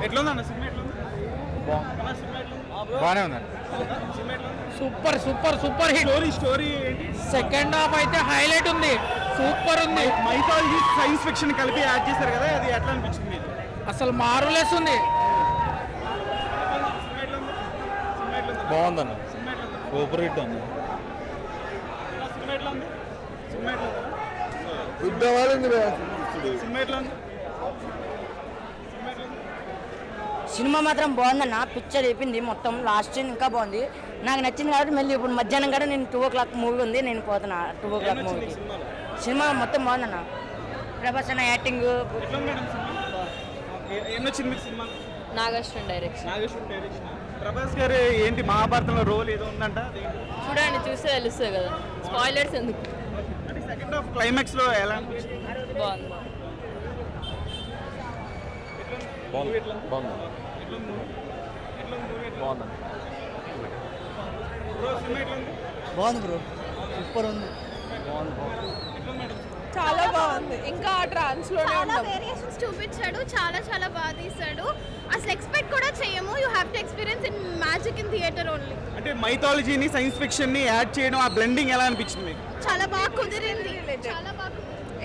ఎట్లా ఉందన్న సినిమా? ఎట్లా ఉంది? బాగానే ఉందండి. Super super super hit. Story ఏంటి? సెకండ్ హాఫ్ అయితే హైలైట్ ఉంది, సూపర్ ఉంది. మైథాలజీ సైన్స్ ఫిక్షన్ కలిపి యాడ్ చేశారు కదా, అది ఎట్లా అనిపించింది మీకు? అసలు మారులెస్ ఉంది. బాగుందన్న, సూపర్ హిట్ ఉంది. సినిమా మాత్రం బాగుందన్న. పిక్చర్ అయిపోయింది మొత్తం, లాస్ట్ సీన్ ఇంకా బాగుంది. నాకు నచ్చింది కాబట్టి మళ్ళీ ఇప్పుడు మధ్యాహ్నం కూడా నేను 2 o'clock మూవీ ఉంది, నేను పోతున్నా 2 o'clock మూవీకి. సినిమా మొత్తం బాగుందన్న. ప్రభాస్ అన్న యాక్టింగ్. నాగేశ్వర డైరెక్షన్. ప్రభాస్ గారు ఏంటి మహాభారతంలో రోల్ ఏదో ఉందంట, చూడండి, చూస్తే తెలుస్తుంది కదా, స్పాయిలర్స్ ఎందుకు. సెకండ్ హాఫ్ క్లైమాక్స్ లో ఎలా అనిపించింది? బాగుంది. బాగుంది బ్రో, సూపర్ ఉంది. చాలా బాగుంది. ఇంకా ట్రాన్స్ లో చాలా వేరియేషన్స్ చూపించాడు, చాలా చాలా బాగా తీసాడు. అసలు ఎక్స్పెక్ట్ కూడా చేయము. You have to experience in magic in theatre only. అంటే మైథాలజీని సైన్స్ ఫిక్షన్ ని యాడ్ చేయడం, ఆ బ్లెండింగ్ ఎలా అనిపించింది మీకు? చాలా బాగా కుదిరింది, చాలా బాగా.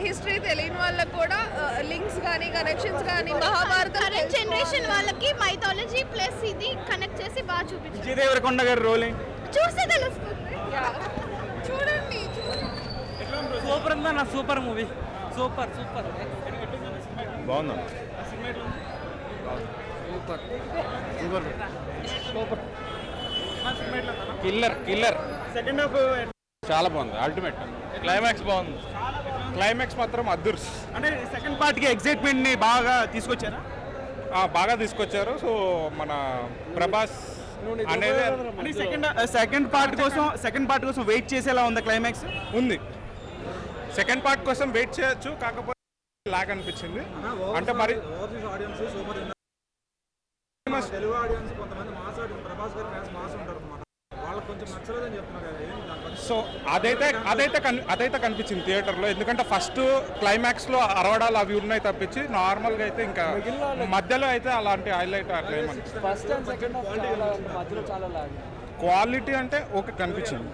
హిస్టరీ తెలియని వాళ్ళకి కూడా లింక్స్ కానీ కనెక్షన్స్ కానీ మహాభారత కరెంట్ జనరేషన్ వాళ్ళకి మైథాలజీ ప్లస్ ఇది కనెక్ట్ చేసి బాగా చూపించారు. విజయ్ దేవరకొండ గారి రోల్ ఏంటి? చూస్తే తెలుస్తుంది. చూడండి. సూపర్ ఉందన్న, సూపర్ మూవీ, సూపర్ సూపర్. బాగుందా? Killer killer. సెకండ్ హాఫ్ చాలా బాగుంది, అల్టిమేట్. క్లైమాక్స్ బాగుంది, క్లైమాక్స్ మాత్రం అద్దుర్స్. అంటే సెకండ్ పార్ట్ కి ఎక్సైట్మెంట్ ని బాగా తీసుకొచ్చారా? బాగా తీసుకొచ్చారు. సో మన ప్రభాస్ అనేది అంటే సెకండ్ పార్ట్ కోసం వెయిట్ చేసేలా ఉంది క్లైమాక్స్ ఉంది. సెకండ్ పార్ట్ కోసం వెయిట్ చేయొచ్చు, కాకపోతే లాగ్ అనిపించింది. అంటే మరి తెలుగు ఆడియన్స్ కొంతమంది మాస్ ఆడియన్స్, ప్రభాస్ గారి ఫ్యాన్స్ మాస్ ఉంటారు అన్నమాట, వాళ్ళకి కొంచెం నచ్చలేదని చెప్తున్నారు కదా, ఏంటి దాని గురించి? సో అదైతే కనిపించింది థియేటర్లో. ఎందుకంటే ఫస్ట్ క్లైమాక్స్లో అరవడాలు అవి ఉన్నాయి తప్పించి, నార్మల్గా అయితే ఇంకా మధ్యలో అయితే అలాంటి హైలైట్ అట్లా ఏమని క్వాలిటీ అంటే ఓకే కనిపించింది.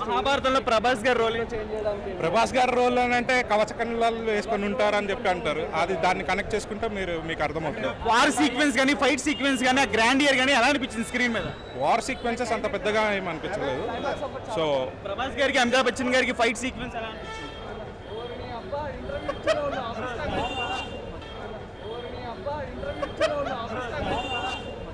మహాభారతంలో ప్రభాస్ గారి రోల్ ప్రభాస్ గారి రోల్ అంటే కవచ కన్నులు వేసుకొని ఉంటారని చెప్పి అంటారు. అది దాన్ని కనెక్ట్ చేసుకుంటే మీకు అర్థమవుతుంది. వార్ సీక్వెన్స్ కానీ ఫైట్ సీక్వెన్స్ కానీ ఆ గ్రాండ్ ఇయర్ కానీ ఎలా అనిపించింది స్క్రీన్ మీద? వార్ సీక్వెన్సెస్ అంత పెద్దగా ఏమి అనిపించలేదు. సో ప్రభాస్ గారికి అమితాబ్ బచ్చన్ గారికి ఫైట్ సీక్వెన్స్ ఎలా అనిపించింది?